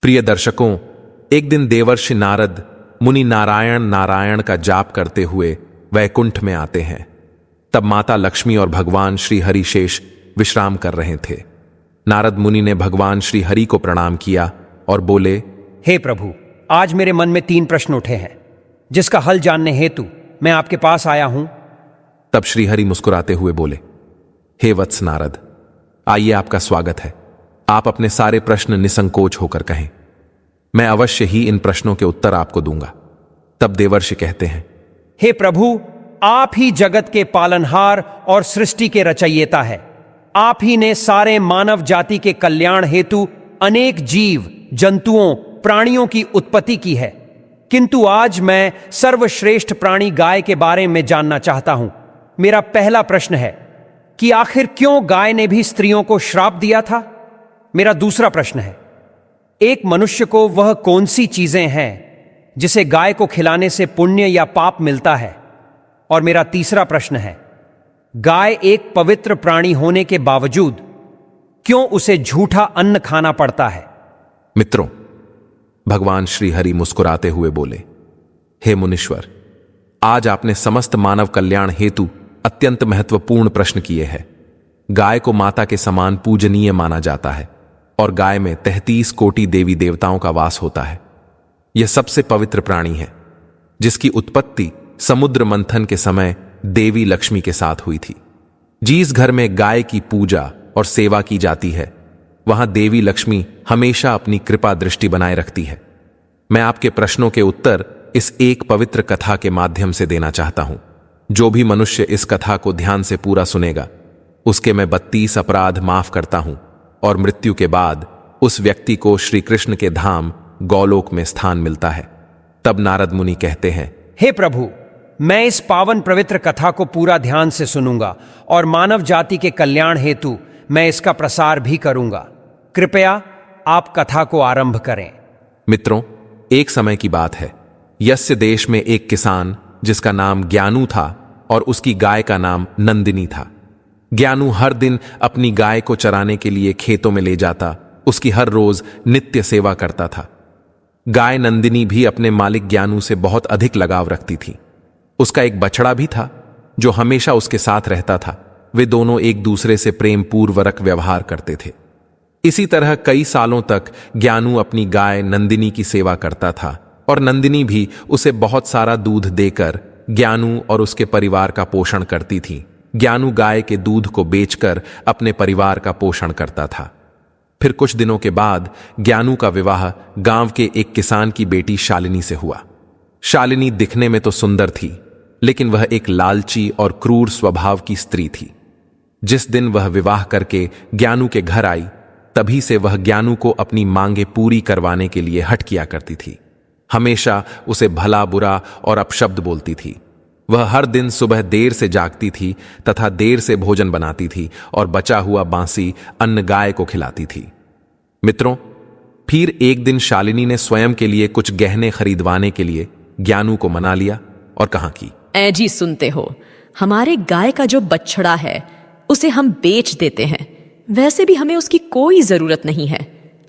प्रिय दर्शकों, एक दिन देवर्षि नारद मुनि नारायण नारायण का जाप करते हुए वैकुंठ में आते हैं। तब माता लक्ष्मी और भगवान श्री हरि शेष विश्राम कर रहे थे। नारद मुनि ने भगवान श्री हरि को प्रणाम किया और बोले, हे प्रभु, आज मेरे मन में 3 प्रश्न उठे हैं, जिसका हल जानने हेतु मैं आपके पास आया हूं। तब श्री हरि मुस्कुराते हुए बोले, हे वत्स नारद, आइए, आपका स्वागत है। आप अपने सारे प्रश्न निसंकोच होकर कहें, मैं अवश्य ही इन प्रश्नों के उत्तर आपको दूंगा। तब देवर्षि कहते हैं, हे प्रभु, आप ही जगत के पालनहार और सृष्टि के रचयिता है। आप ही ने सारे मानव जाति के कल्याण हेतु अनेक जीव जंतुओं प्राणियों की उत्पत्ति की है। किंतु आज मैं सर्वश्रेष्ठ प्राणी गाय के बारे में जानना चाहता हूं। मेरा पहला प्रश्न है कि आखिर क्यों गाय ने भी स्त्रियों को श्राप दिया था। मेरा दूसरा प्रश्न है, एक मनुष्य को वह कौन सी चीजें हैं जिसे गाय को खिलाने से पुण्य या पाप मिलता है। और मेरा तीसरा प्रश्न है, गाय एक पवित्र प्राणी होने के बावजूद क्यों उसे झूठा अन्न खाना पड़ता है। मित्रों, भगवान श्री हरि मुस्कुराते हुए बोले, हे मुनीश्वर, आज आपने समस्त मानव कल्याण हेतु अत्यंत महत्वपूर्ण प्रश्न किए हैं। गाय को माता के समान पूजनीय माना जाता है और गाय में 33 कोटि देवी देवताओं का वास होता है। यह सबसे पवित्र प्राणी है, जिसकी उत्पत्ति समुद्र मंथन के समय देवी लक्ष्मी के साथ हुई थी। जिस घर में गाय की पूजा और सेवा की जाती है, वहां देवी लक्ष्मी हमेशा अपनी कृपा दृष्टि बनाए रखती है। मैं आपके प्रश्नों के उत्तर इस एक पवित्र कथा के माध्यम से देना चाहता हूं। जो भी मनुष्य इस कथा को ध्यान से पूरा सुनेगा, उसके मैं 32 अपराध माफ करता हूं और मृत्यु के बाद उस व्यक्ति को श्री कृष्ण के धाम गौलोक में स्थान मिलता है। तब नारद मुनि कहते हैं, हे प्रभु, मैं इस पावन पवित्र कथा को पूरा ध्यान से सुनूंगा और मानव जाति के कल्याण हेतु मैं इसका प्रसार भी करूंगा। कृपया आप कथा को आरंभ करें। मित्रों, एक समय की बात है। यस्य देश में एक किसान, जिसका नाम ज्ञानू था और उसकी गाय का नाम नंदिनी था। ज्ञानू हर दिन अपनी गाय को चराने के लिए खेतों में ले जाता, उसकी हर रोज नित्य सेवा करता था। गाय नंदिनी भी अपने मालिक ज्ञानू से बहुत अधिक लगाव रखती थी। उसका एक बछड़ा भी था जो हमेशा उसके साथ रहता था। वे दोनों एक दूसरे से प्रेम पूर्वक व्यवहार करते थे। इसी तरह कई सालों तक ज्ञानू अपनी गाय नंदिनी की सेवा करता था और नंदिनी भी उसे बहुत सारा दूध देकर ज्ञानू और उसके परिवार का पोषण करती थी। ज्ञानू गाय के दूध को बेचकर अपने परिवार का पोषण करता था। फिर कुछ दिनों के बाद ज्ञानू का विवाह गांव के एक किसान की बेटी शालिनी से हुआ। शालिनी दिखने में तो सुंदर थी, लेकिन वह एक लालची और क्रूर स्वभाव की स्त्री थी। जिस दिन वह विवाह करके ज्ञानू के घर आई, तभी से वह ज्ञानू को अपनी मांगे पूरी करवाने के लिए हठ किया करती थी। हमेशा उसे भला बुरा और अपशब्द बोलती थी। वह हर दिन सुबह देर से जागती थी तथा देर से भोजन बनाती थी और बचा हुआ बासी अन्न गाय को खिलाती थी। मित्रों, फिर एक दिन शालिनी ने स्वयं के लिए कुछ गहने खरीदवाने के लिए ज्ञानू को मना लिया और कहा कि, ऐ जी, सुनते हो, हमारे गाय का जो बछड़ा है उसे हम बेच देते हैं। वैसे भी हमें उसकी कोई जरूरत नहीं है।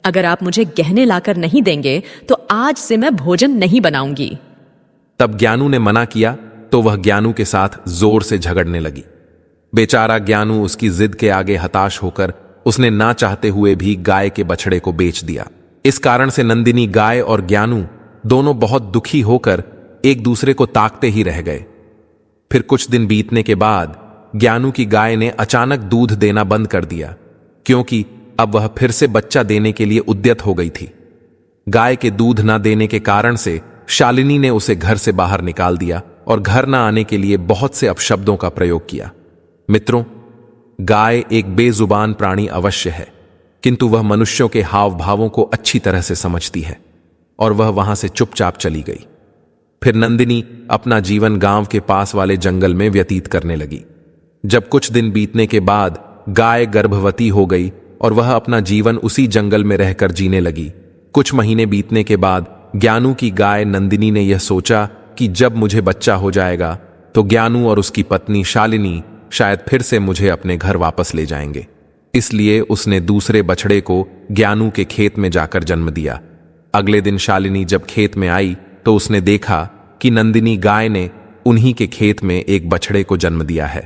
अगर आप मुझे गहने लाकर नहीं देंगे तो आज से मैं भोजन नहीं बनाऊंगी। तब ज्ञानू ने मना किया तो वह ज्ञानू के साथ जोर से झगड़ने लगी। बेचारा ज्ञानू उसकी जिद के आगे हताश होकर उसने ना चाहते हुए भी गाय के बछड़े को बेच दिया। इस कारण से नंदिनी गाय और ज्ञानू दोनों बहुत दुखी होकर एक दूसरे को ताकते ही रह गए। फिर कुछ दिन बीतने के बाद ज्ञानू की गाय ने अचानक दूध देना बंद कर दिया, क्योंकि अब वह फिर से बच्चा देने के लिए उद्यत हो गई थी। गाय के दूध ना देने के कारण से शालिनी ने उसे घर से बाहर निकाल दिया और घर ना आने के लिए बहुत से अपशब्दों का प्रयोग किया। मित्रों, गाय एक बेजुबान प्राणी अवश्य है, किंतु वह मनुष्यों के हाव भावों को अच्छी तरह से समझती है और वह वहां से चुपचाप चली गई। फिर नंदिनी अपना जीवन गांव के पास वाले जंगल में व्यतीत करने लगी। जब कुछ दिन बीतने के बाद गाय गर्भवती हो गई और वह अपना जीवन उसी जंगल में रहकर जीने लगी। कुछ महीने बीतने के बाद ज्ञानू की गाय नंदिनी ने यह सोचा कि जब मुझे बच्चा हो जाएगा तो ज्ञानू और उसकी पत्नी शालिनी शायद फिर से मुझे अपने घर वापस ले जाएंगे। इसलिए उसने दूसरे बछड़े को ज्ञानू के खेत में जाकर जन्म दिया अगले दिन शालिनी जब खेत में आई तो उसने देखा कि नंदिनी गाय ने उन्हीं के खेत में एक बछड़े को जन्म दिया है।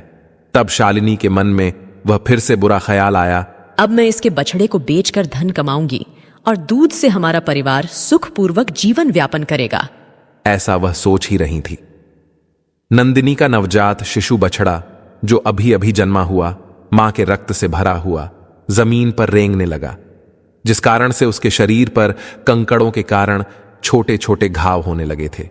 तब शालिनी के मन में वह फिर से बुरा ख्याल आया, अब मैं इसके बछड़े को बेचकर धन कमाऊंगी और दूध से हमारा परिवार सुखपूर्वक जीवन व्यापन करेगा। ऐसा वह सोच ही रही थी। नंदिनी का नवजात शिशु बछड़ा जो अभी अभी जन्मा हुआ, मां के रक्त से भरा हुआ, जमीन पर रेंगने लगा, जिस कारण से उसके शरीर पर कंकड़ों के कारण छोटे छोटे घाव होने लगे थे।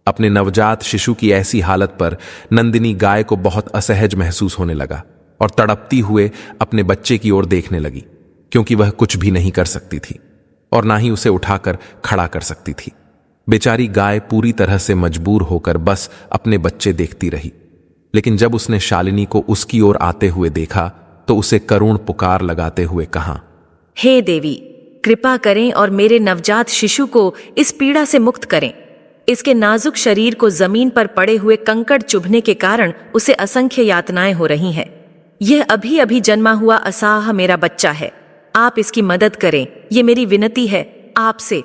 अपने नवजात शिशु की ऐसी हालत पर नंदिनी गाय को बहुत असहज महसूस होने लगा और तड़पती हुए अपने बच्चे की ओर देखने लगी, क्योंकि वह कुछ भी नहीं कर सकती थी और ना ही उसे उठाकर खड़ा कर सकती थी। बेचारी गाय पूरी तरह से मजबूर होकर बस अपने बच्चे देखती रही। लेकिन जब उसने शालिनी को उसकी ओर आते हुए देखा तो उसे करुण पुकार लगाते हुए कहा, हे देवी, कृपा करें और मेरे नवजात शिशु को इस पीड़ा से मुक्त करें। इसके नाजुक शरीर को जमीन पर पड़े हुए कंकड़ चुभने के कारण उसे असंख्य यातनाएं हो रही हैं। यह अभी अभी जन्मा हुआ असाह मेरा बच्चा है, आप इसकी मदद करें, ये मेरी विनती है आपसे।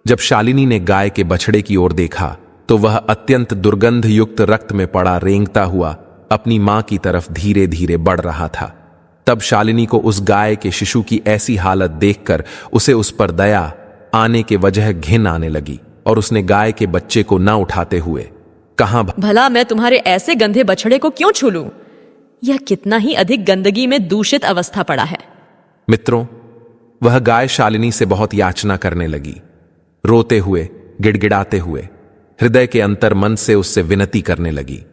जब शालिनी ने गाय के बछड़े की ओर देखा तो वह अत्यंत दुर्गंध युक्त रक्त में पड़ा रेंगता हुआ अपनी मां की तरफ धीरे धीरे बढ़ रहा था। तब शालिनी को उस गाय के शिशु की ऐसी हालत देखकर उसे उस पर दया आने के वजह घिन आने लगी और उसने गाय के बच्चे को न उठाते हुए कहा, भला मैं तुम्हारे ऐसे गंदे बछड़े को क्यों छू लूं? यह कितना ही अधिक गंदगी में दूषित अवस्था पड़ा है। मित्रों, वह गाय शालिनी से बहुत याचना करने लगी, रोते हुए, गिड़गिड़ाते हुए, हृदय के अंतर मन से उससे विनती करने लगी।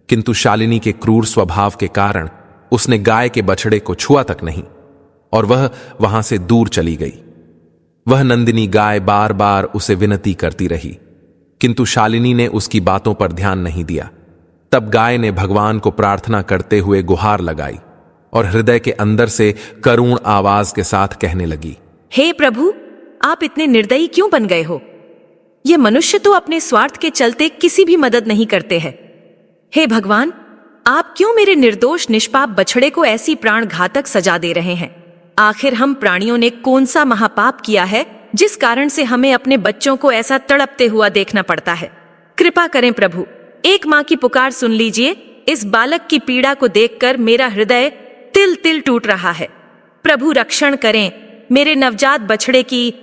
किंतु शालिनी के क्रूर स्वभाव के कारण उसने गाय के बछड़े को छुआ तक नहीं और वह वहां से दूर चली गई। वह नंदिनी गाय बार बार उसे विनती करती रही, किंतु शालिनी ने उसकी बातों पर ध्यान नहीं दिया। तब गाय ने भगवान को प्रार्थना करते हुए गुहार लगाई और हृदय के अंदर से करुण आवाज के साथ कहने लगी, हे प्रभु, आप इतने निर्दयी क्यों बन गए हो? ये मनुष्य तो अपने स्वार्थ के चलते किसी भी मदद नहीं करते हैं। हे भगवान, आप क्यों मेरे निर्दोष निष्पाप बछड़े को ऐसी प्राण घातक सजा दे रहे हैं? आखिर हम प्राणियों ने कौन सा महापाप किया है जिस कारण से हमें अपने बच्चों को ऐसा तड़पते हुआ देखना पड़ता है? कृपा करें प्रभु, एक मां की पुकार सुन लीजिए। इस बालक की पीड़ा को देखकर मेरा हृदय तिल तिल टूट रहा है। प्रभु रक्षण करें मेरे नवजात बछड़े की।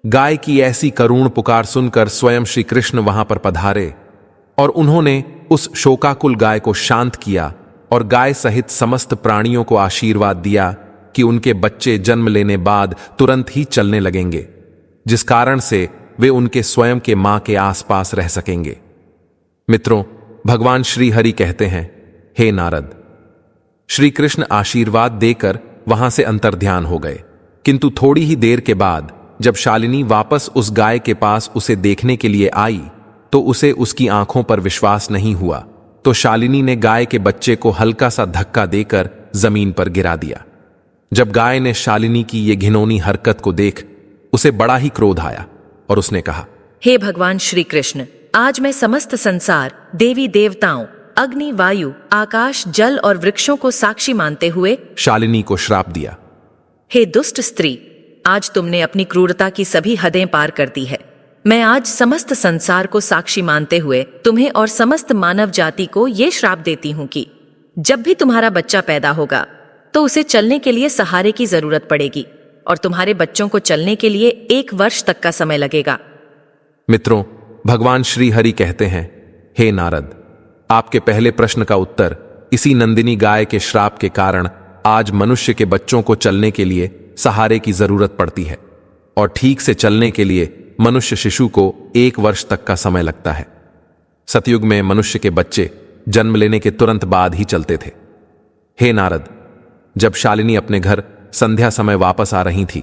गाय की ऐसी करुण पुकार सुनकर स्वयं श्री कृष्ण वहां पर पधारे और उन्होंने उस शोकाकुल गाय को शांत किया और गाय सहित समस्त प्राणियों को आशीर्वाद दिया कि उनके बच्चे जन्म लेने बाद तुरंत ही चलने लगेंगे, जिस कारण से वे उनके स्वयं के मां के आसपास रह सकेंगे। मित्रों, भगवान श्री हरि कहते हैं, हे नारद, श्री कृष्ण आशीर्वाद देकर वहां से अंतर्ध्यान हो गए। किंतु थोड़ी ही देर के बाद जब शालिनी वापस उस गाय के पास उसे देखने के लिए आई तो उसे उसकी आंखों पर विश्वास नहीं हुआ। तो शालिनी ने गाय के बच्चे को हल्का सा धक्का देकर जमीन पर गिरा दिया। जब गाय ने शालिनी की ये घिनौनी हरकत को देख उसे बड़ा ही क्रोध आया और उसने कहा, हे भगवान श्री कृष्ण, आज मैं समस्त संसार, देवी देवताओं, अग्नि, वायु, आकाश, जल और वृक्षों को साक्षी मानते हुए शालिनी को श्राप दिया। हे दुष्ट स्त्री, आज तुमने अपनी क्रूरता की सभी हदें पार कर दी है। मैं आज समस्त संसार को साक्षी मानते हुए तुम्हें और समस्त मानव जाति को ये श्राप देती हूँ कि जब भी तुम्हारा बच्चा पैदा होगा तो उसे चलने के लिए सहारे की जरूरत पड़ेगी और तुम्हारे बच्चों को चलने के लिए 1 वर्ष तक का समय लगेगा। मित्रों, भगवान श्री हरि कहते हैं, हे नारद, आपके पहले प्रश्न का उत्तर इसी नंदिनी गाय के श्राप के कारण आज मनुष्य के बच्चों को चलने के लिए सहारे की जरूरत पड़ती है और ठीक से चलने के लिए मनुष्य शिशु को 1 वर्ष तक का समय लगता है। सतयुग में मनुष्य के बच्चे जन्म लेने के तुरंत बाद ही चलते थे। हे नारद, जब शालिनी अपने घर संध्या समय वापस आ रही थी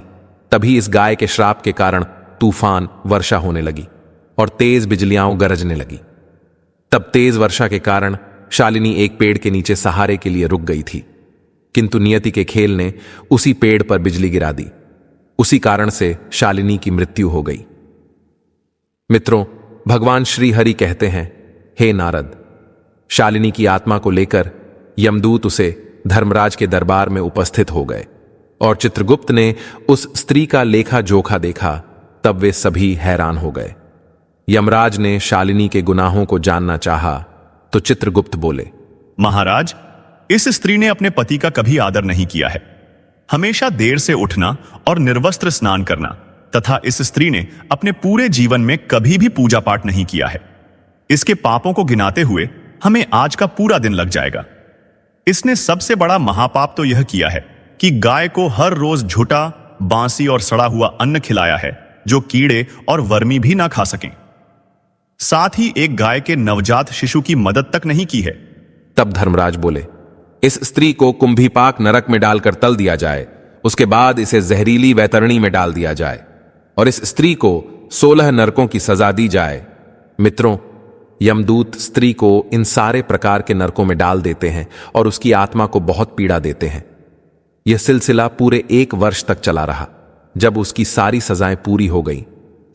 तभी इस गाय के श्राप के कारण तूफान वर्षा होने लगी और तेज बिजलियां गरजने लगी। तब तेज वर्षा के कारण शालिनी एक पेड़ के नीचे सहारे के लिए रुक गई थी, किंतु नियति के खेल ने उसी पेड़ पर बिजली गिरा दी। उसी कारण से शालिनी की मृत्यु हो गई। मित्रों, भगवान श्री हरि कहते हैं, हे नारद, शालिनी की आत्मा को लेकर यमदूत उसे धर्मराज के दरबार में उपस्थित हो गए और चित्रगुप्त ने उस स्त्री का लेखा जोखा देखा तब वे सभी हैरान हो गए। यमराज ने शालिनी के गुनाहों को जानना चाहा तो चित्रगुप्त बोले, महाराज, इस स्त्री ने अपने पति का कभी आदर नहीं किया है। हमेशा देर से उठना और निर्वस्त्र स्नान करना, तथा इस स्त्री ने अपने पूरे जीवन में कभी भी पूजा पाठ नहीं किया है। इसके पापों को गिनाते हुए हमें आज का पूरा दिन लग जाएगा। इसने सबसे बड़ा महापाप तो यह किया है कि गाय को हर रोज झूठा, बांसी और सड़ा हुआ अन्न खिलाया है, जो कीड़े और वर्मी भी ना खा सकें। साथ ही एक गाय के नवजात शिशु की मदद तक नहीं की है। तब धर्मराज बोले, इस स्त्री को कुंभीपाक नरक में डालकर तल दिया जाए, उसके बाद इसे जहरीली वैतरणी में डाल दिया जाए और इस स्त्री को 16 नरकों की सजा दी जाए। मित्रों, यमदूत स्त्री को इन सारे प्रकार के नरकों में डाल देते हैं और उसकी आत्मा को बहुत पीड़ा देते हैं। यह सिलसिला पूरे 1 वर्ष तक चला रहा। जब उसकी सारी सजाएं पूरी हो गई,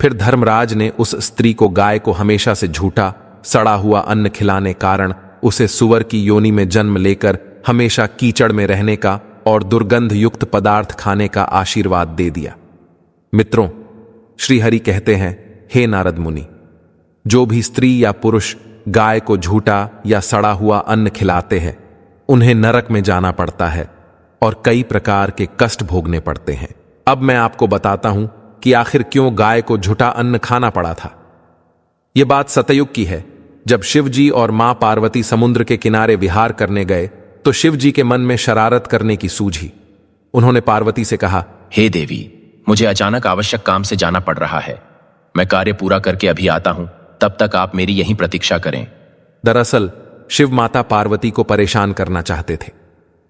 फिर धर्मराज ने उस स्त्री को गाय को हमेशा से झूठा, सड़ा हुआ अन्न खिलाने कारण उसे सुअर की योनि में जन्म लेकर हमेशा कीचड़ में रहने का और दुर्गंध युक्त पदार्थ खाने का आशीर्वाद दे दिया। मित्रों, श्रीहरि कहते हैं, हे नारद मुनि, जो भी स्त्री या पुरुष गाय को झूठा या सड़ा हुआ अन्न खिलाते हैं, उन्हें नरक में जाना पड़ता है और कई प्रकार के कष्ट भोगने पड़ते हैं। अब मैं आपको बताता हूं कि आखिर क्यों गाय को झूठा अन्न खाना पड़ा था। यह बात सतयुग की है। जब शिवजी और मां पार्वती समुद्र के किनारे विहार करने गए तो शिवजी के मन में शरारत करने की सूझी। उन्होंने पार्वती से कहा, हे देवी, मुझे अचानक आवश्यक काम से जाना पड़ रहा है। मैं कार्य पूरा करके अभी आता हूं, तब तक आप मेरी यहीं प्रतीक्षा करें। दरअसल शिव माता पार्वती को परेशान करना चाहते थे।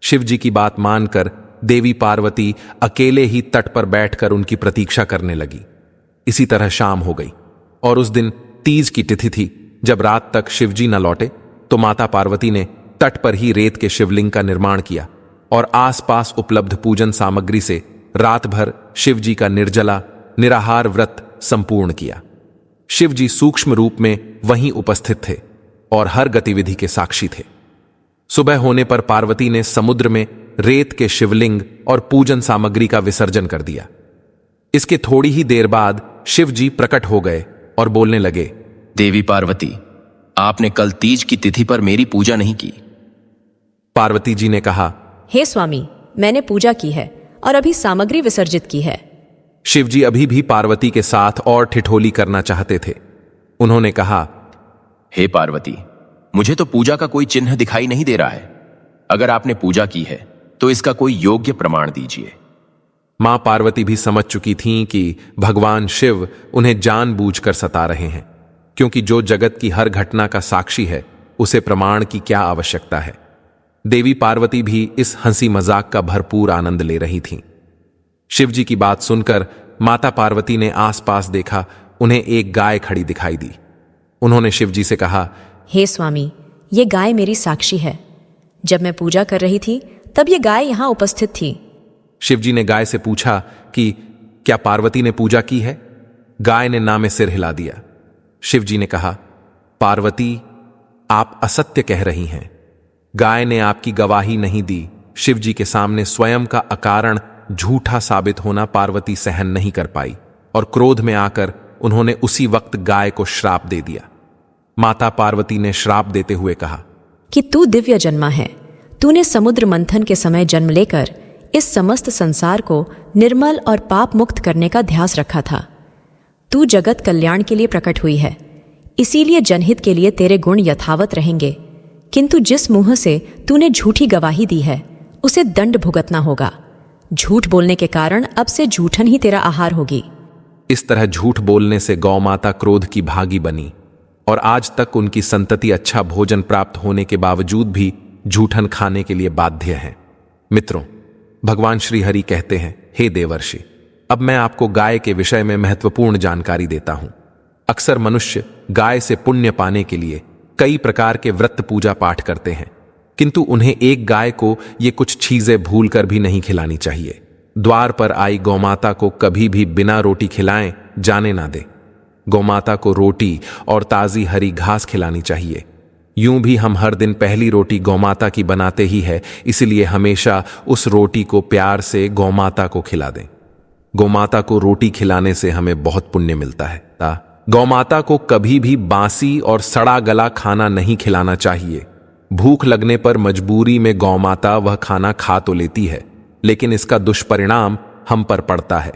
शिवजी की बात मानकर देवी पार्वती अकेले ही तट पर बैठकर उनकी प्रतीक्षा करने लगी। इसी तरह शाम हो गई और उस दिन तीज की तिथि थी। जब रात तक शिवजी न लौटे तो माता पार्वती ने तट पर ही रेत के शिवलिंग का निर्माण किया और आसपास उपलब्ध पूजन सामग्री से रात भर शिवजी का निर्जला निराहार व्रत संपूर्ण किया। शिवजी सूक्ष्म रूप में वहीं उपस्थित थे और हर गतिविधि के साक्षी थे। सुबह होने पर पार्वती ने समुद्र में रेत के शिवलिंग और पूजन सामग्री का विसर्जन कर दिया। इसके थोड़ी ही देर बाद शिवजी प्रकट हो गए और बोलने लगे, देवी पार्वती, आपने कल तीज की तिथि पर मेरी पूजा नहीं की। पार्वती जी ने कहा, हे स्वामी, मैंने पूजा की है और अभी सामग्री विसर्जित की है। शिवजी अभी भी पार्वती के साथ और ठिठोली करना चाहते थे। उन्होंने कहा, हे पार्वती, मुझे तो पूजा का कोई चिन्ह दिखाई नहीं दे रहा है। अगर आपने पूजा की है तो इसका कोई योग्य प्रमाण दीजिए। मां पार्वती भी समझ चुकी थीं कि भगवान शिव उन्हें जानबूझकर सता रहे हैं, क्योंकि जो जगत की हर घटना का साक्षी है उसे प्रमाण की क्या आवश्यकता है। देवी पार्वती भी इस हंसी मजाक का भरपूर आनंद ले रही थीं। शिवजी की बात सुनकर माता पार्वती ने आसपास देखा। उन्हें एक गाय खड़ी दिखाई दी। उन्होंने शिवजी से कहा, हे स्वामी, ये गाय मेरी साक्षी है। जब मैं पूजा कर रही थी तब ये गाय यहां उपस्थित थी। शिवजी ने गाय से पूछा कि क्या पार्वती ने पूजा की है। गाय ने ना में सिर हिला दिया। शिवजी ने कहा, पार्वती, आप असत्य कह रही हैं। गाय ने आपकी गवाही नहीं दी। शिवजी के सामने स्वयं का अकारण झूठा साबित होना पार्वती सहन नहीं कर पाई और क्रोध में आकर उन्होंने उसी वक्त गाय को श्राप दे दिया। माता पार्वती ने श्राप देते हुए कहा कि तू दिव्य जन्मा है। तूने समुद्र मंथन के समय जन्म लेकर इस समस्त संसार को निर्मल और पाप मुक्त करने का ध्यास रखा था। तू जगत कल्याण के लिए प्रकट हुई है, इसीलिए जनहित के लिए तेरे गुण यथावत रहेंगे। किंतु जिस मुंह से तूने झूठी गवाही दी है उसे दंड भुगतना होगा। झूठ बोलने के कारण अब से झूठन ही तेरा आहार होगी। इस तरह झूठ बोलने से गौ माता क्रोध की भागी बनी और आज तक उनकी संतति अच्छा भोजन प्राप्त होने के बावजूद भी झूठन खाने के लिए बाध्य है। मित्रों, भगवान श्री हरि कहते हैं, हे देवर्षि, अब मैं आपको गाय के विषय में महत्वपूर्ण जानकारी देता हूं। अक्सर मनुष्य गाय से पुण्य पाने के लिए कई प्रकार के व्रत पूजा पाठ करते हैं, किंतु उन्हें एक गाय को ये कुछ चीजें भूलकर भी नहीं खिलानी चाहिए। द्वार पर आई गौमाता को कभी भी बिना रोटी खिलाएं जाने ना दे। गौमाता को रोटी और ताजी हरी घास खिलानी चाहिए। यूं भी हम हर दिन पहली रोटी गौमाता की बनाते ही है, इसलिए हमेशा उस रोटी को प्यार से गौमाता को खिला दें। गौमाता को रोटी खिलाने से हमें बहुत पुण्य मिलता है। गौमाता को कभी भी बासी और सड़ा गला खाना नहीं खिलाना चाहिए। भूख लगने पर मजबूरी में गौमाता वह खाना खा तो लेती है, लेकिन इसका दुष्परिणाम हम पर पड़ता है,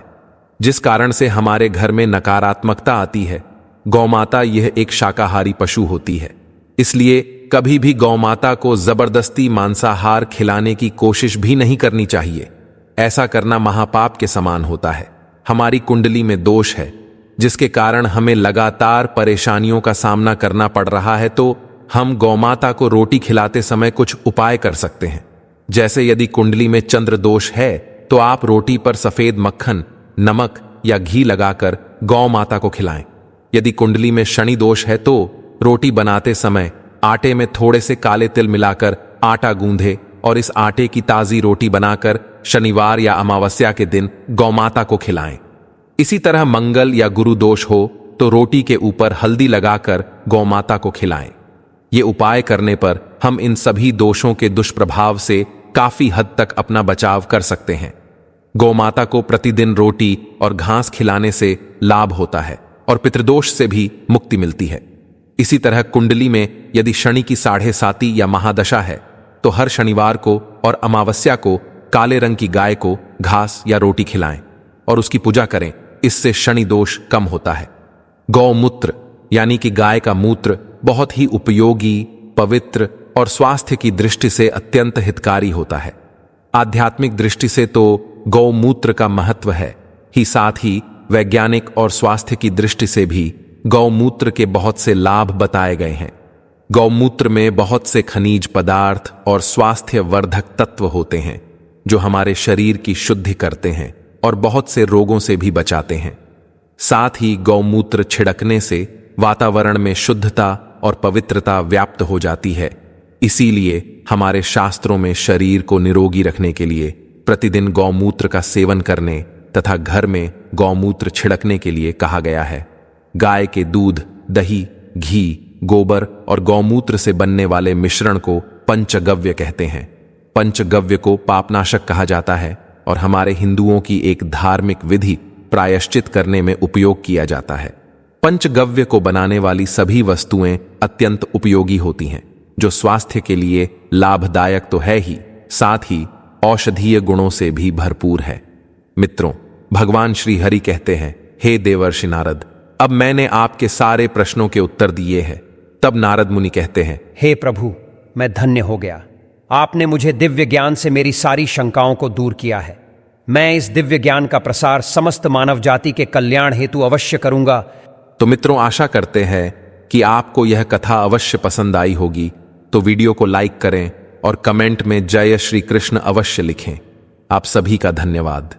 जिस कारण से हमारे घर में नकारात्मकता आती है। गौमाता यह एक शाकाहारी पशु होती है, इसलिए कभी भी गौमाता को जबरदस्ती मांसाहार खिलाने की कोशिश भी नहीं करनी चाहिए। ऐसा करना महापाप के समान होता है। हमारी कुंडली में दोष है, जिसके कारण हमें लगातार परेशानियों का सामना करना पड़ रहा है, तो हम गौमाता को रोटी खिलाते समय कुछ उपाय कर सकते हैं। जैसे यदि कुंडली में चंद्र दोष है तो आप रोटी पर सफेद मक्खन, नमक या घी लगाकर गौ माता को खिलाएं। यदि कुंडली में शनि दोष है तो रोटी बनाते समय आटे में थोड़े से काले तिल मिलाकर आटा गूंधे और इस आटे की ताजी रोटी बनाकर शनिवार या अमावस्या के दिन गौ माता को खिलाएं। इसी तरह मंगल या गुरु दोष हो तो रोटी के ऊपर हल्दी लगाकर गौ माता को खिलाएं। ये उपाय करने पर हम इन सभी दोषों के दुष्प्रभाव से काफी हद तक अपना बचाव कर सकते हैं। गौमाता को प्रतिदिन रोटी और घास खिलाने से लाभ होता है और पितृदोष से भी मुक्ति मिलती है। इसी तरह कुंडली में यदि शनि की 7.5 या महादशा है तो हर शनिवार को और अमावस्या को काले रंग की गाय को घास या रोटी खिलाएं और उसकी पूजा करें। इससे शनि दोष कम होता है। गौमूत्र यानी कि गाय का मूत्र बहुत ही उपयोगी, पवित्र और स्वास्थ्य की दृष्टि से अत्यंत हितकारी होता है। आध्यात्मिक दृष्टि से तो गौमूत्र का महत्व है ही, साथ ही वैज्ञानिक और स्वास्थ्य की दृष्टि से भी गौमूत्र के बहुत से लाभ बताए गए हैं। गौमूत्र में बहुत से खनिज पदार्थ और स्वास्थ्य वर्धक तत्व होते हैं जो हमारे शरीर की शुद्धि करते हैं और बहुत से रोगों से भी बचाते हैं। साथ ही गौमूत्र छिड़कने से वातावरण में शुद्धता और पवित्रता व्याप्त हो जाती है। इसीलिए हमारे शास्त्रों में शरीर को निरोगी रखने के लिए प्रतिदिन गौमूत्र का सेवन करने तथा घर में गौमूत्र छिड़कने के लिए कहा गया है। गाय के दूध, दही, घी, गोबर और गौमूत्र से बनने वाले मिश्रण को पंचगव्य कहते हैं। पंचगव्य को पापनाशक कहा जाता है और हमारे हिंदुओं की एक धार्मिक विधि प्रायश्चित करने में उपयोग किया जाता है। पंचगव्य को बनाने वाली सभी वस्तुएं अत्यंत उपयोगी होती हैं, जो स्वास्थ्य के लिए लाभदायक तो है ही, साथ ही औषधीय गुणों से भी भरपूर है। मित्रों, भगवान श्री हरि कहते हैं, हे देवर्षि नारद, अब मैंने आपके सारे प्रश्नों के उत्तर दिए हैं। तब नारद मुनि कहते हैं, हे प्रभु, मैं धन्य हो गया। आपने मुझे दिव्य ज्ञान से मेरी सारी शंकाओं को दूर किया है। मैं इस दिव्य ज्ञान का प्रसार समस्त मानव जाति के कल्याण हेतु अवश्य करूंगा। तो मित्रों, आशा करते हैं कि आपको यह कथा अवश्य पसंद आई होगी। तो वीडियो को लाइक करें और कमेंट में जय श्री कृष्ण अवश्य लिखें। आप सभी का धन्यवाद।